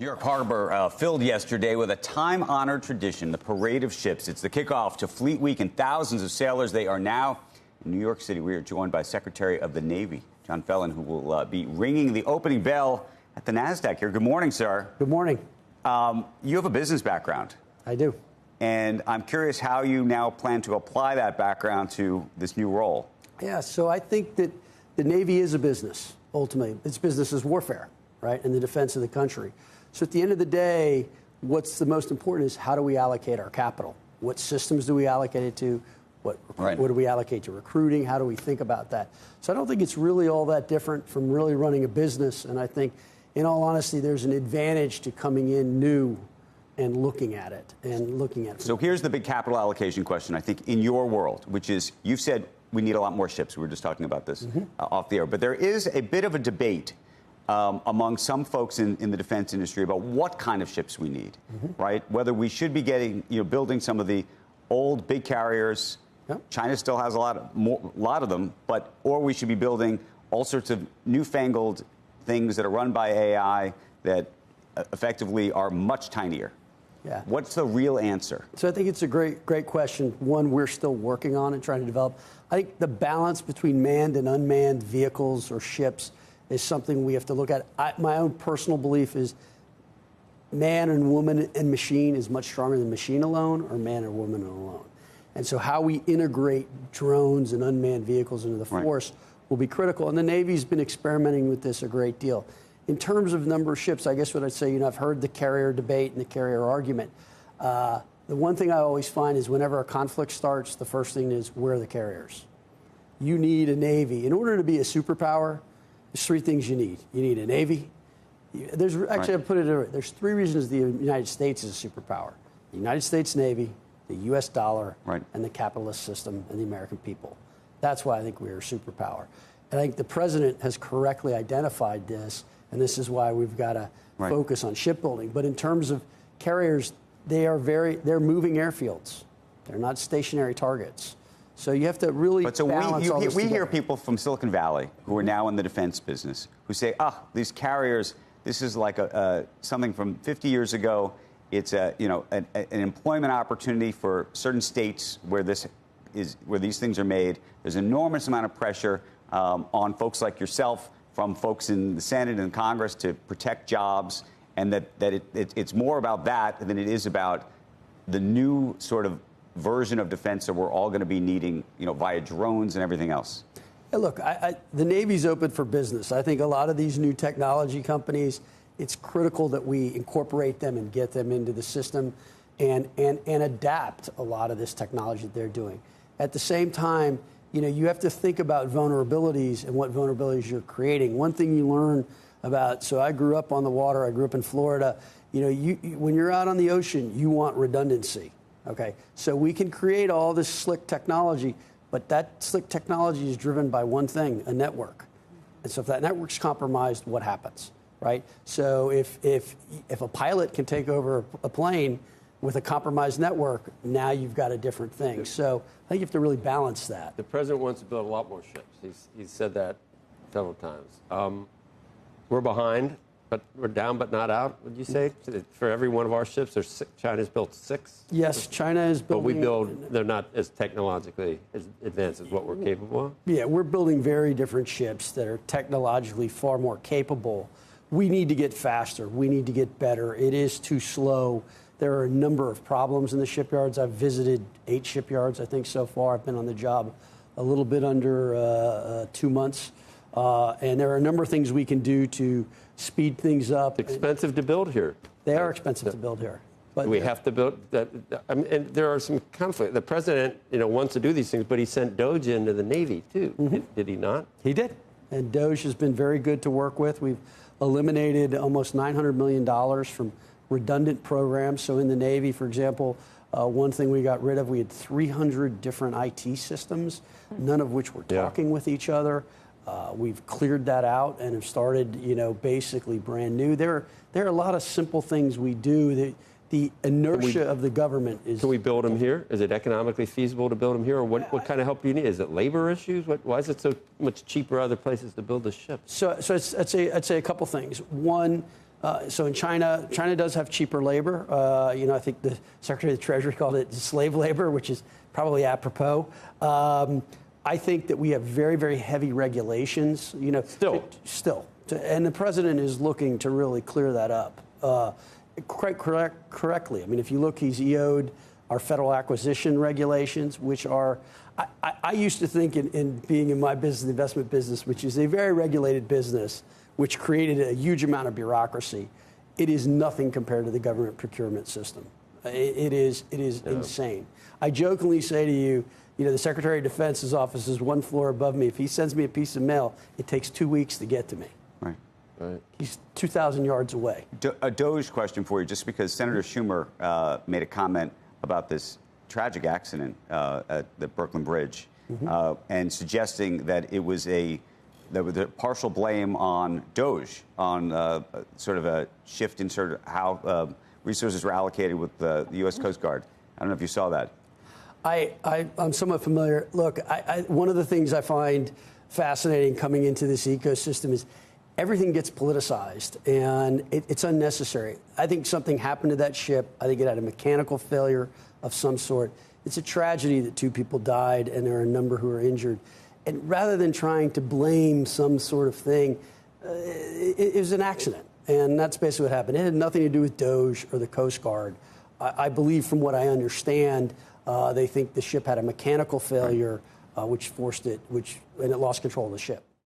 New York Harbor filled yesterday with a time-honored tradition, the Parade of Ships. It's the kickoff to Fleet Week, and thousands of sailors, they are now in New York City. We are joined by Secretary of the Navy, John Phelan, who will be ringing the opening bell at the NASDAQ here. Good morning, sir. Good morning. You have a business background. I do. And I'm curious how you now plan to apply that background to this new role. Yeah, so I think that the Navy is a business, ultimately. Its business is warfare, right, and the defense of the country. So at the end of the day, what's the most important is how do we allocate our capital? What systems do we allocate it to? What do we allocate to recruiting? How do we think about that? So I don't think it's really all that different from really running a business. And I think, in all honesty, there's an advantage to coming in new and looking at it So here's the big capital allocation question, I think, in your world, which is you've said we need a lot more ships. We were just talking about this off the air. But there is a bit of a debate among some folks in the defense industry about what kind of ships we need, right? Whether we should be building some of the old big carriers. Yep. China still has a lot of them, or we should be building all sorts of newfangled things that are run by AI that effectively are much tinier. Yeah. What's the real answer? So I think it's a great question. One we're still working on and trying to develop. I think the balance between manned and unmanned vehicles or ships is something we have to look at. My own personal belief is man and woman and machine is much stronger than machine alone or man or woman alone. And so how we integrate drones and unmanned vehicles into the force will be critical. And the Navy's been experimenting with this a great deal. In terms of number of ships, I guess what I'd say, I've heard the carrier debate and the carrier argument. The one thing I always find is whenever a conflict starts, the first thing is, where are the carriers? You need a Navy. In order to be a superpower, there's three things you need. You need a Navy. There's actually, I'll put it, there's three reasons the United States is a superpower. The United States Navy, the U.S. dollar, and the capitalist system and the American people. That's why I think we're a superpower. And I think the president has correctly identified this, and this is why we've got to focus on shipbuilding. But in terms of carriers, they're moving airfields. They're not stationary targets. So you have to really balance all this we together. hear people from Silicon Valley who are now in the defense business who say, these carriers, this is like something from 50 years ago. It's an employment opportunity for certain states where these things are made. There's an enormous amount of pressure on folks like yourself, from folks in the Senate and Congress, to protect jobs, and that it's more about that than it is about the new sort of version of defense that we're all going to be needing, via drones and everything else. Hey, look, the Navy's open for business. I think a lot of these new technology companies, it's critical that we incorporate them and get them into the system and adapt a lot of this technology that they're doing. At the same time, you have to think about vulnerabilities and what vulnerabilities you're creating. One thing you learn about, so I grew up on the water, I grew up in Florida, when you're out on the ocean, you want redundancy, okay? So we can create all this slick technology, but that slick technology is driven by one thing, a network. And so if that network's compromised, what happens, right? So if a pilot can take over a plane with a compromised network, now you've got a different thing. So I think you have to really balance that. The president wants to build a lot more ships. He's said that several times. We're behind, but we're down but not out, would you say? For every one of our ships, China's built 6? Yes, China is building. But they're not as technologically as advanced as what we're capable of? Yeah, we're building very different ships that are technologically far more capable. We need to get faster. We need to get better. It is too slow. There are a number of problems in the shipyards. I've visited 8 shipyards, I think, so far. I've been on the job a little bit under 2 months. And there are a number of things we can do to speed things up. It's expensive to build here. They are expensive to build here. But we have to build that. And there are some conflict. The president, wants to do these things, but he sent Doge into the Navy, too. Did he not? He did. And Doge has been very good to work with. We've eliminated almost $900 million from redundant programs. So in the Navy, for example, one thing we got rid of, we had 300 different IT systems, none of which were talking with each other. We've cleared that out and have started, basically brand new. There are a lot of simple things we do. The inertia of the government is... Can we build them here? Is it economically feasible to build them here? Or what kind of help do you need? Is it labor issues? Why is it so much cheaper other places to build the ships? So I'd say a couple things. One, So in China does have cheaper labor. I think the Secretary of the Treasury called it slave labor, which is probably apropos. I think that we have very, very heavy regulations. Still. And the president is looking to really clear that up quite correctly. I mean, if you look, he's EO'd our federal acquisition regulations, which are, I used to think in being in my business, the investment business, which is a very regulated business, which created a huge amount of bureaucracy. It is nothing compared to the government procurement system. It is insane. I jokingly say to you, the Secretary of Defense's office is one floor above me. If he sends me a piece of mail, it takes 2 weeks to get to me. Right. He's 2,000 yards away. A Doge question for you, just because Senator Schumer made a comment about this tragic accident at the Brooklyn Bridge, and suggesting that it was there was a partial blame on Doge, on sort of a shift in sort of how resources were allocated with the U.S. Coast Guard. I don't know if you saw that. I'm somewhat familiar. Look, one of the things I find fascinating coming into this ecosystem is everything gets politicized, and it's unnecessary. I think something happened to that ship. I think it had a mechanical failure of some sort. It's a tragedy that 2 people died, and there are a number who are injured. And rather than trying to blame some sort of thing, it was an accident. And that's basically what happened. It had nothing to do with Doge or the Coast Guard. I believe, from what I understand, they think the ship had a mechanical failure, which forced it, and it lost control of the ship.